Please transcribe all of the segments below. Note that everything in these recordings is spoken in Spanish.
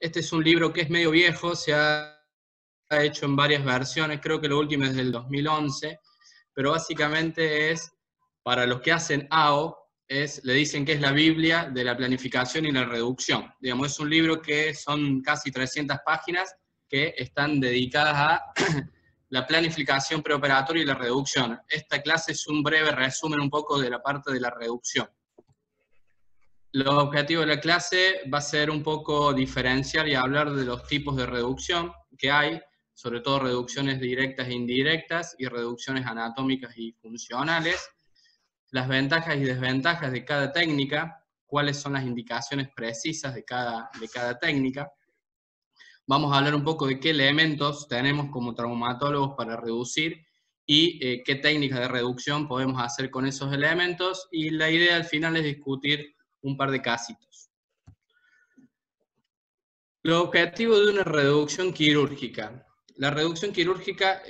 Este es un libro que es medio viejo, se ha hecho en varias versiones, creo que lo último es del 2011, pero básicamente es, para los que hacen AO, le dicen que es la Biblia de la planificación y la reducción. Digamos, es un libro que son casi 300 páginas que están dedicadas a la planificación preoperatoria y la reducción. Esta clase es un breve resumen un poco de la parte de la reducción. Los objetivos de la clase va a ser un poco diferenciar y hablar de los tipos de reducción que hay, sobre todo reducciones directas e indirectas y reducciones anatómicas y funcionales, las ventajas y desventajas de cada técnica, cuáles son las indicaciones precisas de cada técnica. Vamos a hablar un poco de qué elementos tenemos como traumatólogos para reducir y qué técnicas de reducción podemos hacer con esos elementos, y la idea al final es discutir un par de casitos. Los objetivos de una reducción quirúrgica. La reducción quirúrgica,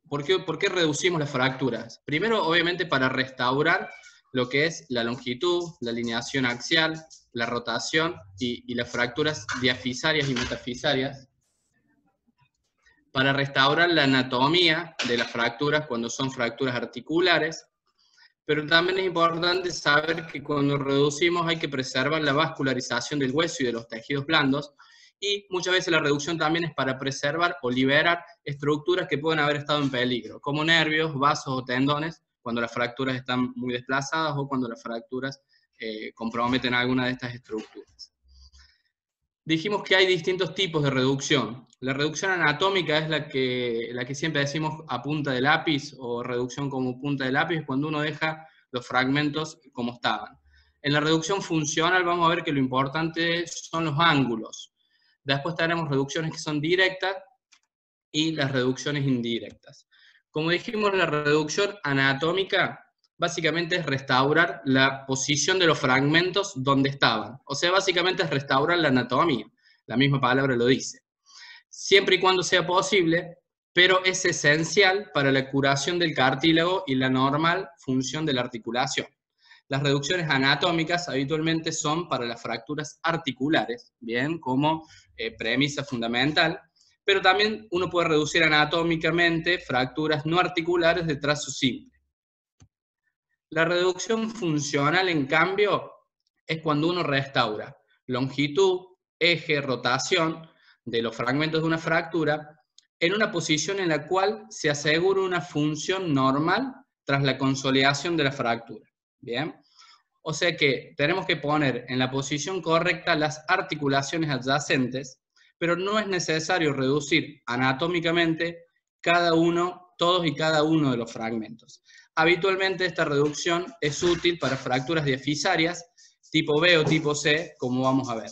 ¿por qué reducimos las fracturas? Primero, obviamente, para restaurar lo que es la longitud, la alineación axial, la rotación y las fracturas diafisarias y metafisarias. Para restaurar la anatomía de las fracturas cuando son fracturas articulares. Pero también es importante saber que cuando reducimos hay que preservar la vascularización del hueso y de los tejidos blandos, y muchas veces la reducción también es para preservar o liberar estructuras que pueden haber estado en peligro, como nervios, vasos o tendones, cuando las fracturas están muy desplazadas o cuando las fracturas comprometen alguna de estas estructuras. Dijimos que hay distintos tipos de reducción. La reducción anatómica es la que siempre decimos a punta de lápiz, o reducción como punta de lápiz, cuando uno deja los fragmentos como estaban. En la reducción funcional vamos a ver que lo importante son los ángulos. Después tenemos reducciones que son directas y las reducciones indirectas. Como dijimos, la reducción anatómica básicamente es restaurar la posición de los fragmentos donde estaban. O sea, básicamente es restaurar la anatomía. La misma palabra lo dice. Siempre y cuando sea posible, pero es esencial para la curación del cartílago y la normal función de la articulación. Las reducciones anatómicas habitualmente son para las fracturas articulares, bien, como premisa fundamental, pero también uno puede reducir anatómicamente fracturas no articulares de trazo simple. La reducción funcional, en cambio, es cuando uno restaura longitud, eje, rotación de los fragmentos de una fractura en una posición en la cual se asegura una función normal tras la consolidación de la fractura. ¿Bien? O sea que tenemos que poner en la posición correcta las articulaciones adyacentes, pero no es necesario reducir anatómicamente todos y cada uno de los fragmentos. Habitualmente esta reducción es útil para fracturas diafisarias tipo B o tipo C, como vamos a ver.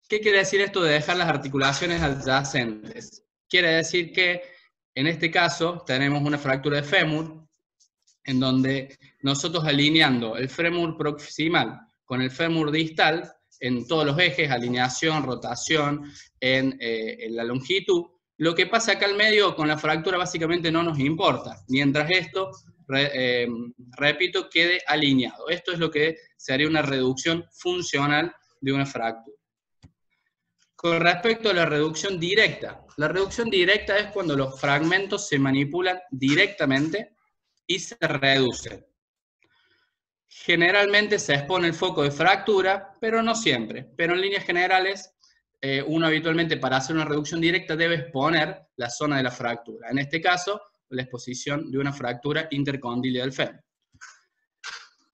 ¿Qué quiere decir esto de dejar las articulaciones adyacentes? Quiere decir que en este caso tenemos una fractura de fémur, en donde nosotros alineando el fémur proximal con el fémur distal, en todos los ejes, alineación, rotación, en la longitud, lo que pasa acá al medio con la fractura básicamente no nos importa, mientras esto, repito, quede alineado. Esto es lo que sería una reducción funcional de una fractura. Con respecto a la reducción directa es cuando los fragmentos se manipulan directamente y se reducen. Generalmente se expone el foco de fractura, pero no siempre. Pero en líneas generales, uno habitualmente para hacer una reducción directa debe exponer la zona de la fractura. En este caso, la exposición de una fractura intercondylia del fémur.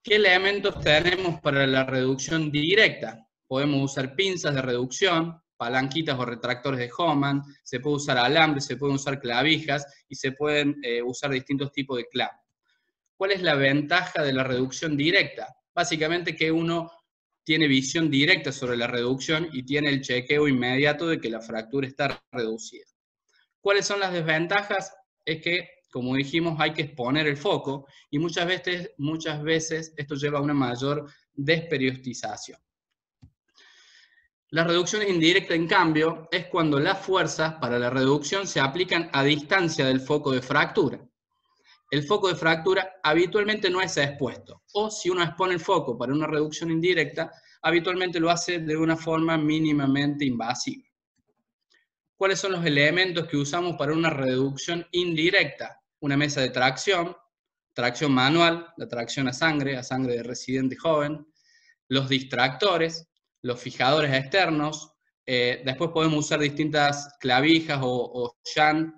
¿Qué elementos tenemos para la reducción directa? Podemos usar pinzas de reducción, palanquitas o retractores de Hohmann, se puede usar alambre, se pueden usar clavijas y se pueden usar distintos tipos de clavos. ¿Cuál es la ventaja de la reducción directa? Básicamente que uno tiene visión directa sobre la reducción y tiene el chequeo inmediato de que la fractura está reducida. ¿Cuáles son las desventajas? Es que, como dijimos, hay que exponer el foco y muchas veces esto lleva a una mayor desperiostización. Las reducciones indirectas, en cambio, es cuando las fuerzas para la reducción se aplican a distancia del foco de fractura. el foco de fractura habitualmente no es expuesto, o si uno expone el foco para una reducción indirecta, habitualmente lo hace de una forma mínimamente invasiva. ¿Cuáles son los elementos que usamos para una reducción indirecta? Una mesa de tracción, tracción manual, la tracción a sangre de residente joven, los distractores, los fijadores externos, después podemos usar distintas clavijas o shunt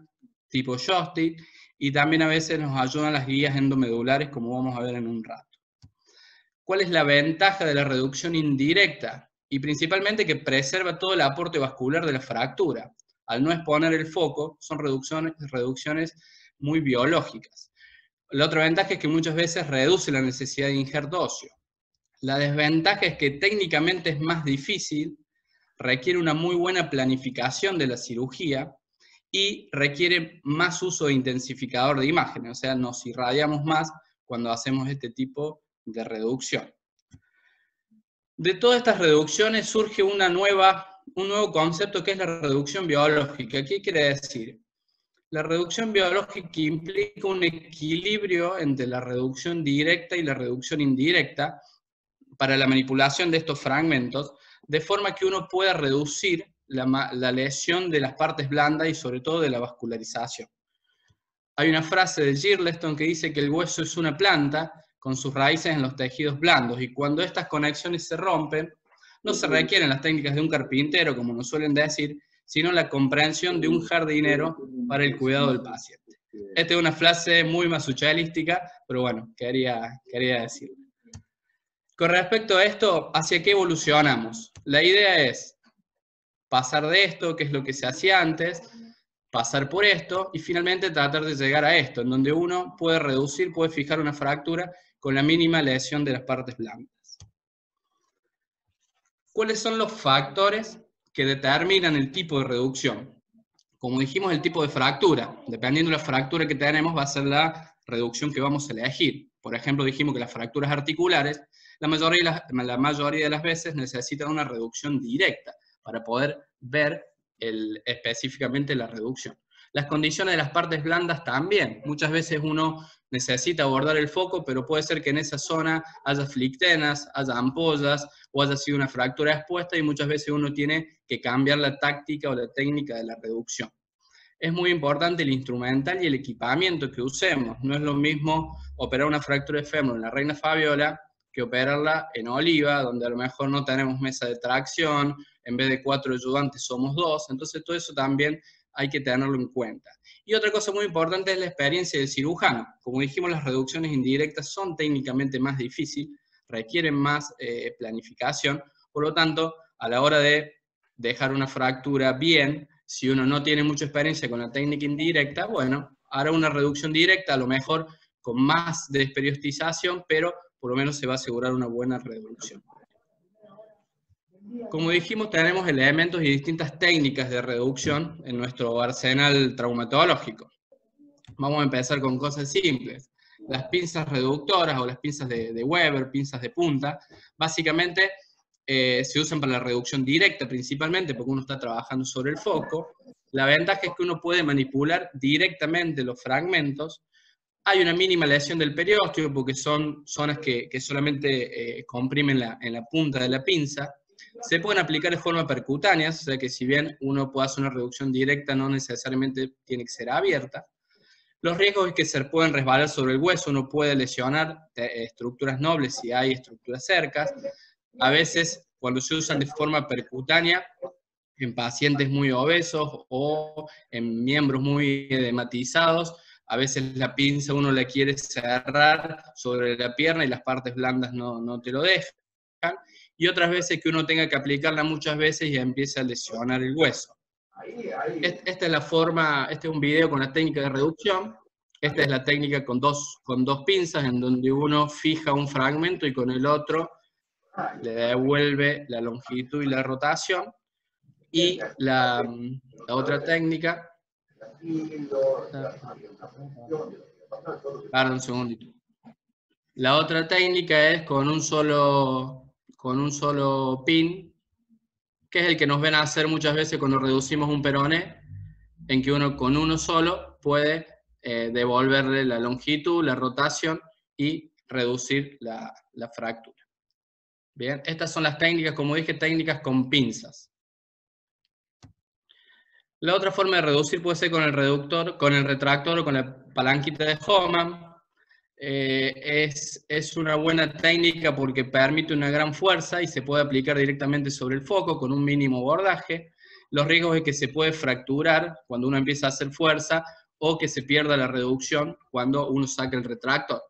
tipo joystick, y también a veces nos ayudan las guías endomedulares, como vamos a ver en un rato. ¿Cuál es la ventaja de la reducción indirecta? Y principalmente que preserva todo el aporte vascular de la fractura. Al no exponer el foco, son reducciones muy biológicas. La otra ventaja es que muchas veces reduce la necesidad de injerto óseo. La desventaja es que técnicamente es más difícil, requiere una muy buena planificación de la cirugía y requiere más uso de intensificador de imágenes, o sea, nos irradiamos más cuando hacemos este tipo de reducción. De todas estas reducciones surge un nuevo concepto que es la reducción biológica. ¿Qué quiere decir? La reducción biológica implica un equilibrio entre la reducción directa y la reducción indirecta para la manipulación de estos fragmentos, de forma que uno pueda reducir la lesión de las partes blandas y sobre todo de la vascularización. Hay una frase de Girleston que dice que el hueso es una planta con sus raíces en los tejidos blandos, y cuando estas conexiones se rompen, no se requieren las técnicas de un carpintero, como nos suelen decir, sino la comprensión de un jardinero para el cuidado del paciente. Esta es una frase muy masuchalística, pero bueno, quería decirlo. Con respecto a esto, ¿hacia qué evolucionamos? La idea es pasar de esto, que es lo que se hacía antes, pasar por esto y finalmente tratar de llegar a esto, en donde uno puede reducir, puede fijar una fractura con la mínima lesión de las partes blandas. ¿Cuáles son los factores que determinan el tipo de reducción? Como dijimos, el tipo de fractura. Dependiendo de la fractura que tenemos, va a ser la reducción que vamos a elegir. Por ejemplo, dijimos que las fracturas articulares, la mayoría de las veces necesitan una reducción directa para poder ver específicamente la reducción. Las condiciones de las partes blandas también. Muchas veces uno necesita abordar el foco, pero puede ser que en esa zona haya flictenas, haya ampollas, o haya sido una fractura expuesta, y muchas veces uno tiene que cambiar la táctica o la técnica de la reducción. Es muy importante el instrumental y el equipamiento que usemos. No es lo mismo operar una fractura de fémur en la Reina Fabiola que operarla en Oliva, donde a lo mejor no tenemos mesa de tracción, en vez de 4 ayudantes somos 2, entonces todo eso también hay que tenerlo en cuenta. Y otra cosa muy importante es la experiencia del cirujano. Como dijimos, las reducciones indirectas son técnicamente más difíciles, requieren más planificación, por lo tanto, a la hora de dejar una fractura bien, si uno no tiene mucha experiencia con la técnica indirecta, bueno, hará una reducción directa, a lo mejor con más desperiodización, pero por lo menos se va a asegurar una buena reducción. Como dijimos, tenemos elementos y distintas técnicas de reducción en nuestro arsenal traumatológico. Vamos a empezar con cosas simples. Las pinzas reductoras o las pinzas de Weber, pinzas de punta, básicamente se usan para la reducción directa principalmente porque uno está trabajando sobre el foco. La ventaja es que uno puede manipular directamente los fragmentos. Hay una mínima lesión del periósteo porque son zonas que solamente comprimen en la punta de la pinza. Se pueden aplicar de forma percutánea, o sea que si bien uno puede hacer una reducción directa, no necesariamente tiene que ser abierta. Los riesgos es que se pueden resbalar sobre el hueso, uno puede lesionar estructuras nobles si hay estructuras cercas. A veces, cuando se usan de forma percutánea, en pacientes muy obesos o en miembros muy edematizados, a veces la pinza uno la quiere cerrar sobre la pierna y las partes blandas no te lo dejan. Y otras veces que uno tenga que aplicarla muchas veces y empieza a lesionar el hueso. Esta es la forma, este es un video con la técnica de reducción. Esta es la técnica con dos pinzas, en donde uno fija un fragmento y con el otro le devuelve la longitud y la rotación. Y la otra técnica... Perdón un segundito. La otra técnica es con un solo pin, que es el que nos ven a hacer muchas veces cuando reducimos un peroné, en que uno con uno solo puede devolverle la longitud, la rotación y reducir la fractura. Bien, estas son las técnicas, como dije, técnicas con pinzas. La otra forma de reducir puede ser con el reductor, con el retractor o con la palanquita de Hohmann. Es una buena técnica porque permite una gran fuerza y se puede aplicar directamente sobre el foco con un mínimo bordaje. Los riesgos es que se puede fracturar cuando uno empieza a hacer fuerza o que se pierda la reducción cuando uno saca el retractor.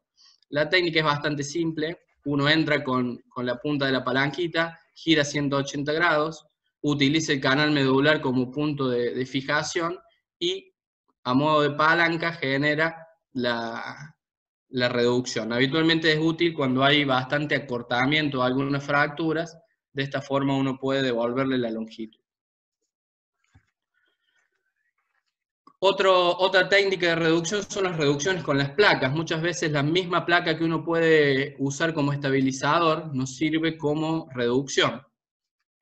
La técnica es bastante simple. Uno entra con la punta de la palanquita, gira 180 grados, utiliza el canal medular como punto de fijación y a modo de palanca genera la reducción. Habitualmente es útil cuando hay bastante acortamiento o algunas fracturas. De esta forma uno puede devolverle la longitud. Otra técnica de reducción son las reducciones con las placas. Muchas veces la misma placa que uno puede usar como estabilizador nos sirve como reducción.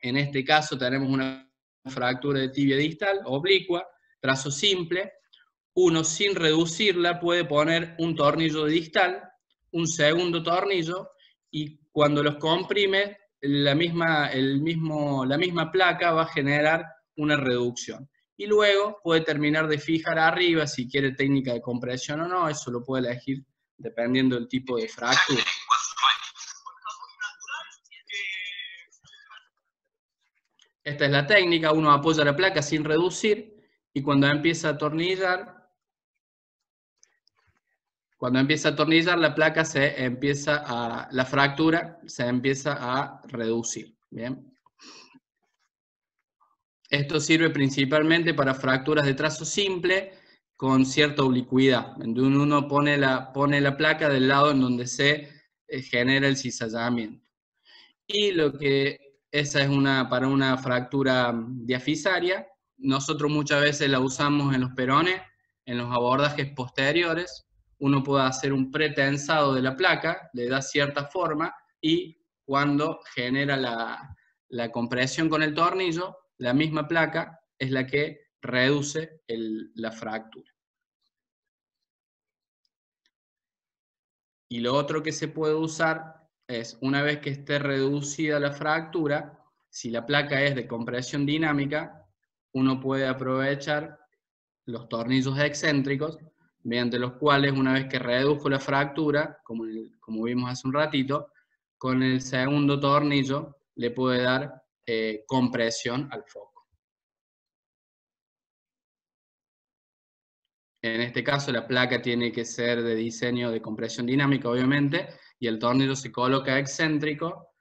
En este caso tenemos una fractura de tibia distal, oblicua, trazo simple. Uno sin reducirla puede poner un tornillo distal, un segundo tornillo, y cuando los comprime, la misma placa va a generar una reducción. Y luego puede terminar de fijar arriba, si quiere técnica de compresión o no, eso lo puede elegir dependiendo del tipo de fractura. Esta es la técnica, uno apoya la placa sin reducir, y cuando empieza a atornillar, la placa la fractura se empieza a reducir. Bien. Esto sirve principalmente para fracturas de trazo simple con cierta oblicuidad, donde uno pone la placa del lado en donde se genera el cizallamiento. Y esa es para una fractura diafisaria. Nosotros muchas veces la usamos en los perones, en los abordajes posteriores. Uno puede hacer un pretensado de la placa, le da cierta forma, y cuando genera la compresión con el tornillo, la misma placa es la que reduce la fractura. Y lo otro que se puede usar es, una vez que esté reducida la fractura, si la placa es de compresión dinámica, uno puede aprovechar los tornillos excéntricos, mediante los cuales, una vez que redujo la fractura, como vimos hace un ratito, con el segundo tornillo le puede dar compresión al foco. En este caso la placa tiene que ser de diseño de compresión dinámica, obviamente, y el tornillo se coloca excéntrico.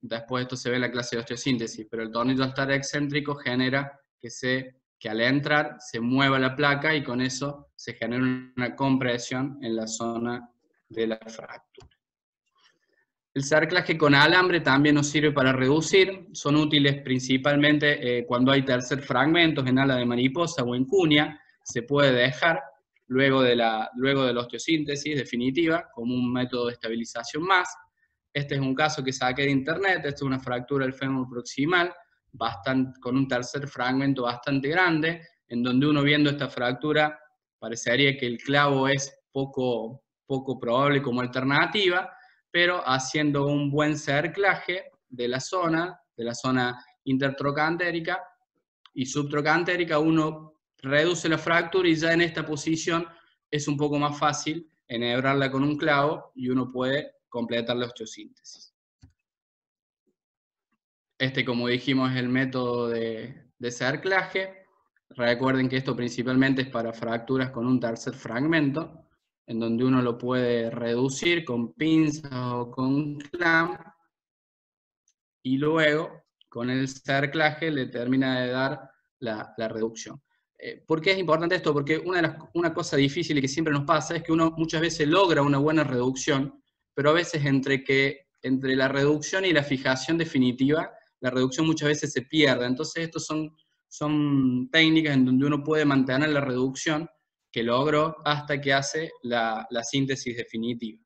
Después esto se ve en la clase de osteosíntesis, pero el tornillo al estar excéntrico genera que al entrar se mueva la placa y con eso se genera una compresión en la zona de la fractura. El cerclaje con alambre también nos sirve para reducir. Son útiles principalmente cuando hay tercer fragmentos en ala de mariposa o en cuña. Se puede dejar luego de la osteosíntesis definitiva como un método de estabilización más. Este es un caso que saqué de internet. Esta es una fractura del fémur proximal con un tercer fragmento bastante grande, en donde uno viendo esta fractura parecería que el clavo es poco probable como alternativa, pero haciendo un buen cerclaje de la zona intertrocantérica y subtrocantérica, uno reduce la fractura y ya en esta posición es un poco más fácil enhebrarla con un clavo y uno puede completar la osteosíntesis. Como dijimos, es el método de cerclaje. Recuerden que esto principalmente es para fracturas con un tercer fragmento, en donde uno lo puede reducir con pinzas o con un clamp, y luego con el cerclaje le termina de dar la reducción. ¿Por qué es importante esto? Porque una cosa difícil y que siempre nos pasa es que uno muchas veces logra una buena reducción, pero a veces entre la reducción y la fijación definitiva, la reducción muchas veces se pierde. Entonces estos son técnicas en donde uno puede mantener la reducción que logró hasta que hace la síntesis definitiva.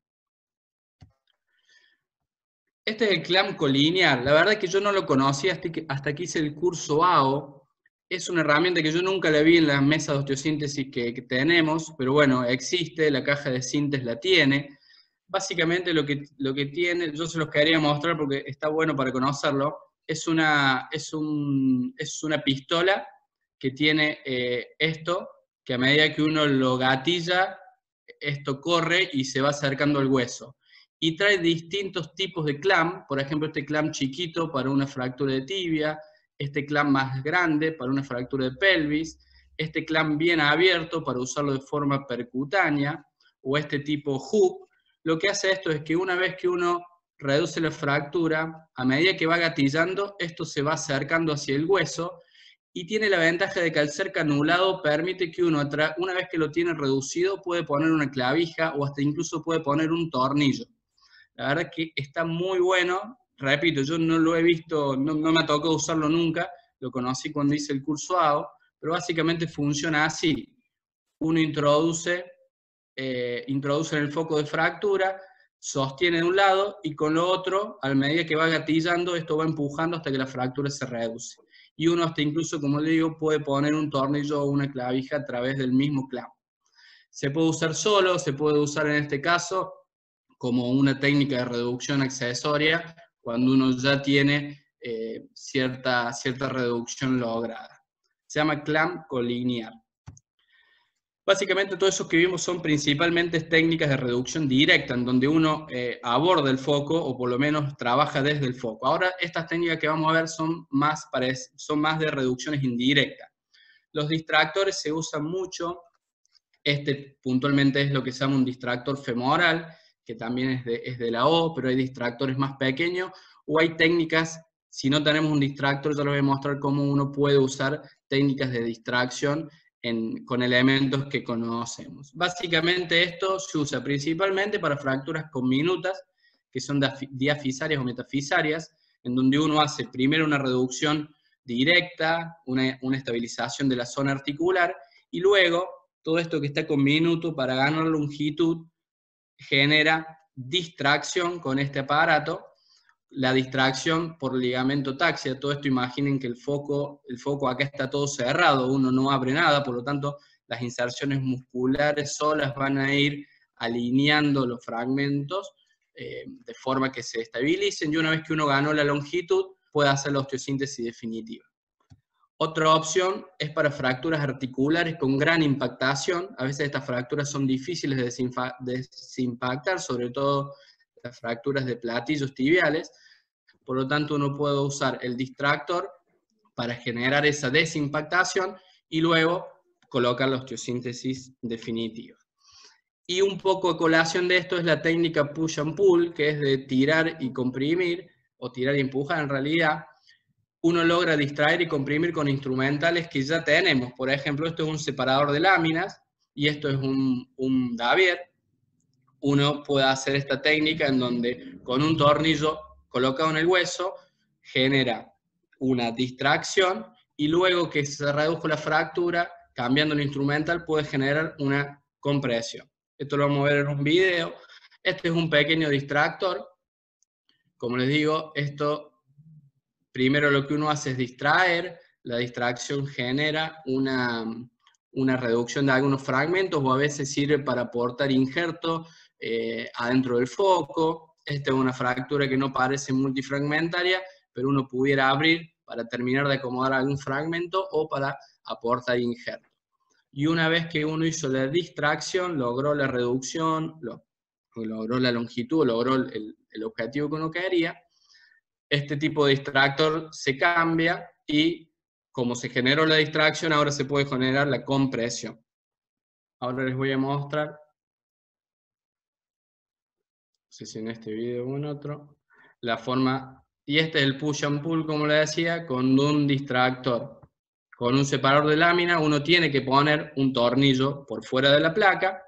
Este es el clamp colineal. La verdad es que yo no lo conocía hasta que hice el curso AO, Es una herramienta que yo nunca la vi en las mesas de osteosíntesis que tenemos, pero bueno, existe, la caja de síntesis la tiene. Básicamente lo que tiene, yo se los quería mostrar porque está bueno para conocerlo, es una pistola que tiene esto, que a medida que uno lo gatilla, esto corre y se va acercando al hueso. Y trae distintos tipos de clamp, por ejemplo este clamp chiquito para una fractura de tibia, este clamp más grande para una fractura de pelvis, este clamp bien abierto para usarlo de forma percutánea, o este tipo hook. Lo que hace esto es que una vez que uno reduce la fractura, a medida que va gatillando, esto se va acercando hacia el hueso, y tiene la ventaja de que al ser canulado permite que uno, una vez que lo tiene reducido, puede poner una clavija o hasta incluso puede poner un tornillo. La verdad que está muy bueno. Repito, yo no lo he visto, no me ha tocado usarlo nunca, lo conocí cuando hice el curso AO, pero básicamente funciona así. Uno introduce en el foco de fractura, sostiene de un lado y con lo otro, a medida que va gatillando, esto va empujando hasta que la fractura se reduce. Y uno hasta incluso, como le digo, puede poner un tornillo o una clavija a través del mismo clavo. Se puede usar solo, se puede usar en este caso como una técnica de reducción accesoria cuando uno ya tiene cierta reducción lograda. Se llama clamp colinear. Básicamente todo eso que vimos son principalmente técnicas de reducción directa, en donde uno aborda el foco o por lo menos trabaja desde el foco. Ahora estas técnicas que vamos a ver son más de reducciones indirectas. Los distractores se usan mucho. Este puntualmente es lo que se llama un distractor femoral, que también es de la O, pero hay distractores más pequeños, o hay técnicas, si no tenemos un distractor, yo les voy a mostrar cómo uno puede usar técnicas de distracción con elementos que conocemos. Básicamente esto se usa principalmente para fracturas conminutas, que son diafisarias o metafisarias, en donde uno hace primero una reducción directa, una estabilización de la zona articular, y luego todo esto que está conminuto para ganar longitud genera distracción con este aparato. La distracción por ligamento taxia, todo esto imaginen que el foco acá está todo cerrado, uno no abre nada, por lo tanto las inserciones musculares solas van a ir alineando los fragmentos de forma que se estabilicen, y una vez que uno ganó la longitud puede hacer la osteosíntesis definitiva. Otra opción es para fracturas articulares con gran impactación. A veces estas fracturas son difíciles de desimpactar, sobre todo las fracturas de platillos tibiales. Por lo tanto, uno puede usar el distractor para generar esa desimpactación y luego colocar la osteosíntesis definitiva. Y un poco de colación de esto es la técnica push and pull, que es de tirar y comprimir, o tirar y empujar en realidad. Uno logra distraer y comprimir con instrumentales que ya tenemos. Por ejemplo, esto es un separador de láminas y esto es un Davier. Uno puede hacer esta técnica en donde con un tornillo colocado en el hueso genera una distracción y luego que se redujo la fractura, cambiando el instrumental, puede generar una compresión. Esto lo vamos a ver en un video. Este es un pequeño distractor. Como les digo, esto primero lo que uno hace es distraer, la distracción genera una reducción de algunos fragmentos o a veces sirve para aportar injerto adentro del foco. Esta es una fractura que no parece multifragmentaria, pero uno pudiera abrir para terminar de acomodar algún fragmento o para aportar injerto. Y una vez que uno hizo la distracción, logró la reducción, logró la longitud, logró el objetivo que uno quería, este tipo de distractor se cambia y como se generó la distracción, ahora se puede generar la compresión. Ahora les voy a mostrar, no sé si en este video o en otro, la forma, y este es el push and pull, como les decía, con un distractor. Con un separador de lámina uno tiene que poner un tornillo por fuera de la placa,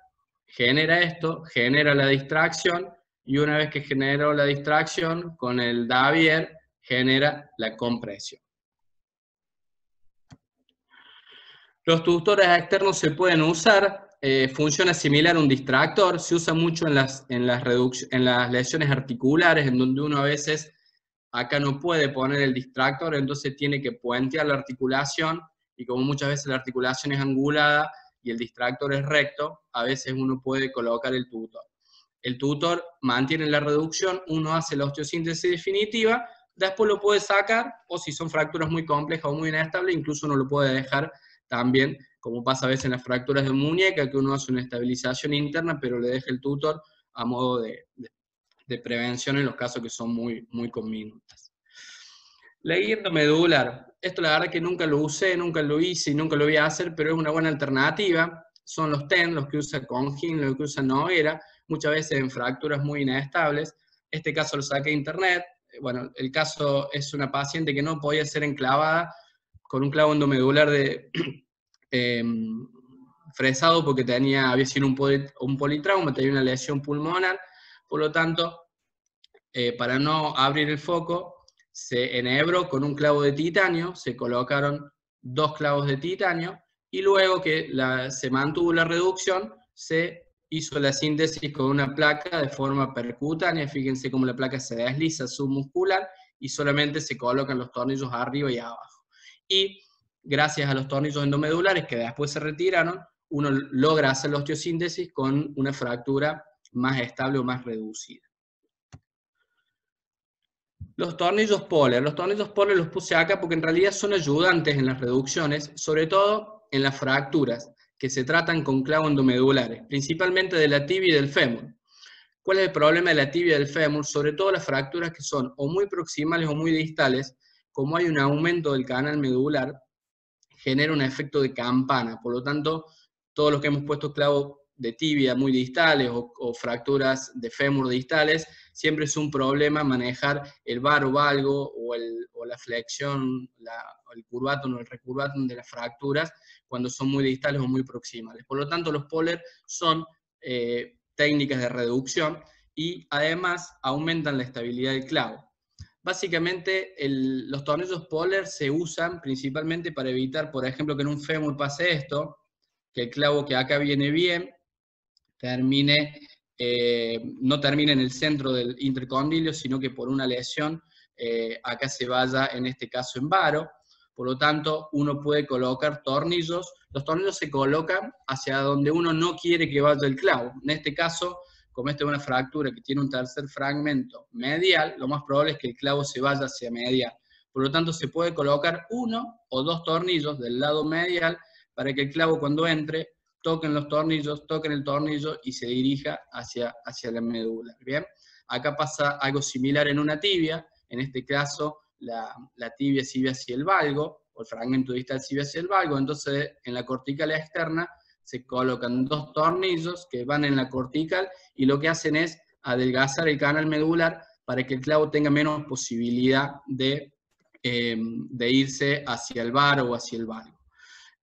genera esto, genera la distracción, y una vez que generó la distracción, con el Davier genera la compresión. Los tuctores externos se pueden usar, funciona similar a un distractor, se usa mucho en las lesiones articulares, en donde uno a veces acá no puede poner el distractor, entonces tiene que puentear la articulación y como muchas veces la articulación es angulada y el distractor es recto, a veces uno puede colocar el tutor. El tutor mantiene la reducción, uno hace la osteosíntesis definitiva, después lo puede sacar, o si son fracturas muy complejas o muy inestables, incluso uno lo puede dejar también, como pasa a veces en las fracturas de muñeca, que uno hace una estabilización interna, pero le deja el tutor a modo de prevención en los casos que son muy, muy convenientes. Ligamento medular. Esto la verdad que nunca lo usé, nunca lo hice y nunca lo voy a hacer, pero es una buena alternativa. Son los TEN, los que usa Congin, los que usa Noguera, muchas veces en fracturas muy inestables. Este caso lo saqué de internet. Bueno, el caso es una paciente que no podía ser enclavada con un clavo endomedular de fresado porque había sido un politrauma, tenía una lesión pulmonar, por lo tanto, para no abrir el foco, se enhebró con un clavo de titanio, se colocaron 2 clavos de titanio, y luego que se mantuvo la reducción, se hizo la síntesis con una placa de forma percutánea. Fíjense cómo la placa se desliza submuscular, y solamente se colocan los tornillos arriba y abajo. Y gracias a los tornillos endomedulares que después se retiraron, uno logra hacer la osteosíntesis con una fractura más estable o más reducida. Los tornillos Poller los puse acá porque en realidad son ayudantes en las reducciones, sobre todo en las fracturas que se tratan con clavos endomedulares, principalmente de la tibia y del fémur. ¿Cuál es el problema de la tibia y del fémur? Sobre todo las fracturas que son o muy proximales o muy distales, como hay un aumento del canal medular, genera un efecto de campana. Por lo tanto, todos los que hemos puesto clavos de tibia muy distales o fracturas de fémur distales, siempre es un problema manejar el varo valgo o la flexión, el curvatum o el recurvatum de las fracturas cuando son muy distales o muy proximales. Por lo tanto, los Poller son técnicas de reducción y además aumentan la estabilidad del clavo. Básicamente, los tornillos Poller se usan principalmente para evitar, por ejemplo, que en un fémur pase esto, que el clavo que acá viene bien, no termine en el centro del intercondilio, sino que por una lesión acá se vaya, en este caso, en varo. Por lo tanto, uno puede colocar tornillos. Los tornillos se colocan hacia donde uno no quiere que vaya el clavo. En este caso, como esta es una fractura que tiene un tercer fragmento medial, lo más probable es que el clavo se vaya hacia medial. Por lo tanto, se puede colocar 1 o 2 tornillos del lado medial para que el clavo, cuando entre, toquen los tornillos, toquen el tornillo y se dirija hacia la médula. ¿Bien? Acá pasa algo similar en una tibia. En este caso, la tibia sigue hacia el valgo, o el fragmento distal sigue hacia el valgo. Entonces, en la cortical externa se colocan 2 tornillos que van en la cortical y lo que hacen es adelgazar el canal medular para que el clavo tenga menos posibilidad de irse hacia el varo o hacia el valgo.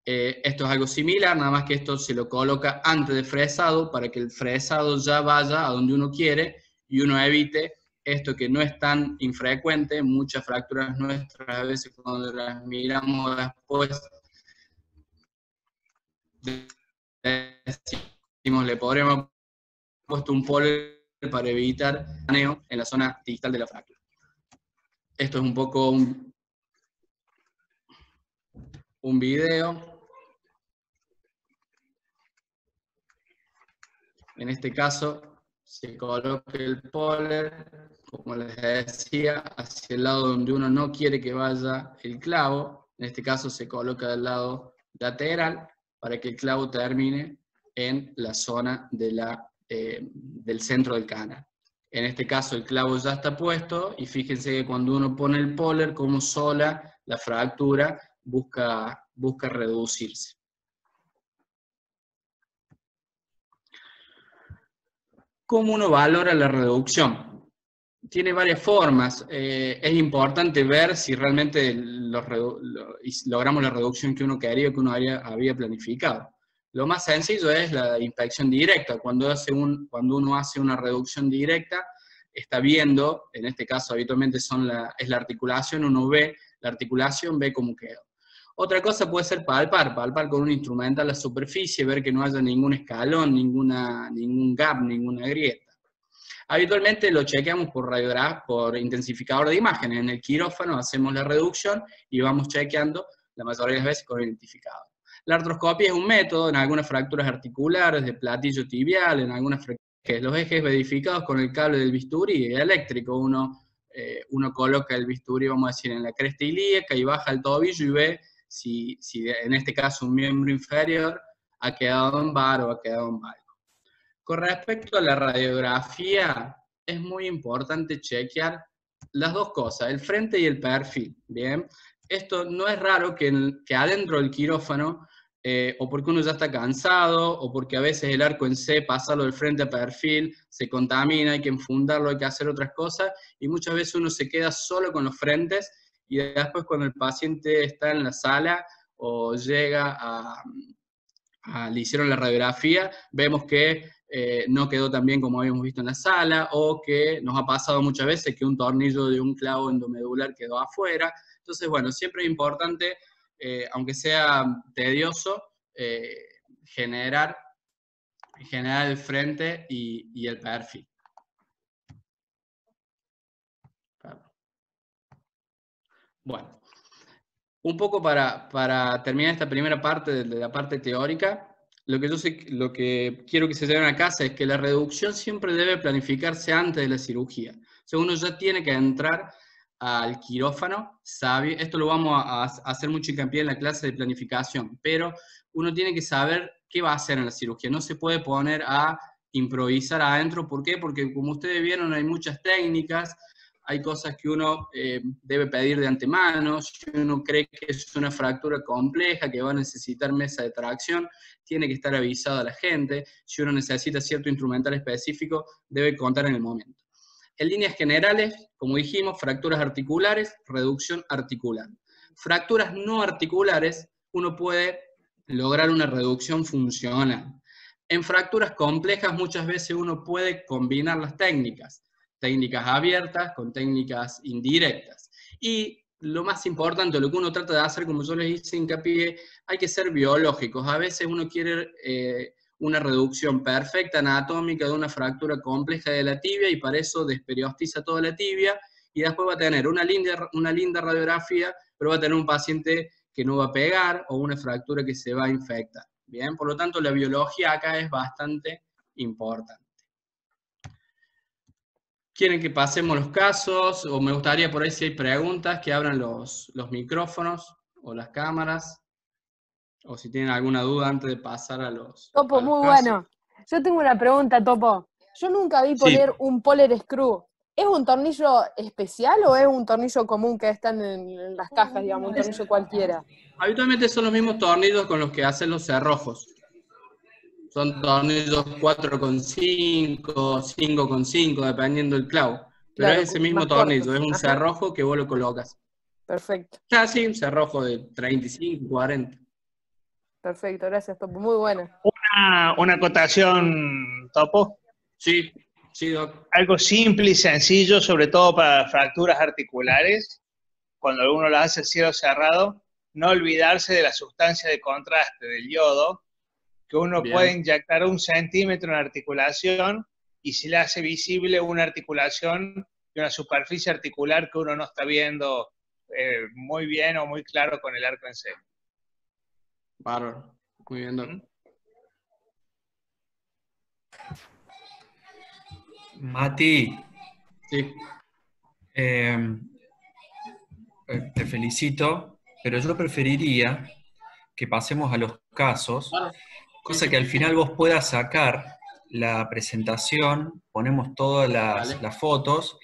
Esto es algo similar, nada más que esto se lo coloca antes del fresado para que el fresado ya vaya a donde uno quiere y uno evite esto que no es tan infrecuente. Muchas fracturas nuestras, a veces cuando las miramos después, decimos, le podríamos haber puesto un Poller para evitar daneo en la zona distal de la fractura. Esto es un poco un video. En este caso, se coloca el Poller, como les decía, hacia el lado donde uno no quiere que vaya el clavo. En este caso se coloca del lado lateral para que el clavo termine en la zona del centro del canal. En este caso el clavo ya está puesto y fíjense que cuando uno pone el Poller, como sola la fractura busca reducirse. ¿Cómo uno valora la reducción? Tiene varias formas. Es importante ver si realmente logramos la reducción que uno quería, que uno había planificado. Lo más sencillo es la inspección directa. Cuando uno hace una reducción directa, está viendo, en este caso habitualmente es la articulación, uno ve la articulación, ve cómo quedó. Otra cosa puede ser palpar con un instrumental la superficie, ver que no haya ningún escalón, ningún gap, ninguna grieta. Habitualmente lo chequeamos por intensificador de imágenes. En el quirófano hacemos la reducción y vamos chequeando la mayoría de las veces con el identificador. La artroscopia es un método en algunas fracturas articulares de platillo tibial, en algunas que los ejes verificados con el cable del bisturí eléctrico. Uno coloca el bisturí, vamos a decir, en la cresta ilíaca y baja el tobillo y ve si en este caso un miembro inferior ha quedado en bar o ha quedado en valgo. Con respecto a la radiografía, es muy importante chequear las dos cosas, el frente y el perfil, ¿bien? Esto no es raro que adentro del quirófano, o porque uno ya está cansado, o porque a veces el arco en C, pasarlo del frente a perfil, se contamina, hay que enfundarlo, hay que hacer otras cosas, y muchas veces uno se queda solo con los frentes, y después cuando el paciente está en la sala, o llega le hicieron la radiografía, vemos que no quedó tan bien como habíamos visto en la sala, o que nos ha pasado muchas veces que un tornillo de un clavo endomedular quedó afuera. Entonces, bueno, siempre es importante, aunque sea tedioso, generar el frente y el perfil. Bueno, un poco para terminar esta primera parte de la parte teórica, lo que quiero que se lleven a casa es que la reducción siempre debe planificarse antes de la cirugía. O sea, uno ya tiene que entrar al quirófano, sabe, esto lo vamos a hacer mucho hincapié en la clase de planificación, pero uno tiene que saber qué va a hacer en la cirugía. No se puede poner a improvisar adentro. ¿Por qué? Porque como ustedes vieron hay muchas técnicas, hay cosas que uno debe pedir de antemano. Si uno cree que es una fractura compleja, que va a necesitar mesa de tracción, tiene que estar avisado a la gente. Si uno necesita cierto instrumental específico, debe contar en el momento. En líneas generales, como dijimos, fracturas articulares, reducción articular. Fracturas no articulares, uno puede lograr una reducción funcional. En fracturas complejas muchas veces uno puede combinar las técnicas abiertas con técnicas indirectas. Y lo más importante, lo que uno trata de hacer, como yo les hice hincapié, hay que ser biológicos. A veces uno quiere una reducción perfecta anatómica de una fractura compleja de la tibia y para eso desperiostiza toda la tibia y después va a tener una linda radiografía, pero va a tener un paciente que no va a pegar o una fractura que se va a infectar. Bien, por lo tanto la biología acá es bastante importante. ¿Quieren que pasemos los casos? O me gustaría por ahí si hay preguntas que abran los micrófonos o las cámaras. O si tienen alguna duda antes de pasar a los Topo, muy casos. bueno. Yo tengo una pregunta, Topo. Yo nunca vi poner un Poller Screw. ¿Es un tornillo especial o es un tornillo común que están en las cajas, digamos, un tornillo cualquiera? Habitualmente son los mismos tornillos con los que hacen los cerrojos. Son tornillos 4,5, 5,5, dependiendo del clavo. Pero Claro, es ese mismo más tornillo, cortos. es un cerrojo que vos lo colocas. Perfecto. Ya sí, un cerrojo de 35, 40. Perfecto, gracias, Topo. Muy buena. Una acotación, Topo. Sí, Doc. Algo simple y sencillo, sobre todo para fracturas articulares, cuando uno las hace cielo cerrado, no olvidarse de la sustancia de contraste, del yodo, que uno puede inyectar 1 centímetro en la articulación y si le hace visible una articulación de una superficie articular que uno no está viendo muy bien o muy claro con el arco en C. Bárbaro. Muy bien, Doc. Mati, Sí. Te felicito, pero yo preferiría que pasemos a los casos, cosa que al final vos puedas sacar la presentación, ponemos todas las fotos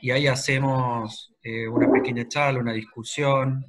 y ahí hacemos una pequeña charla, una discusión.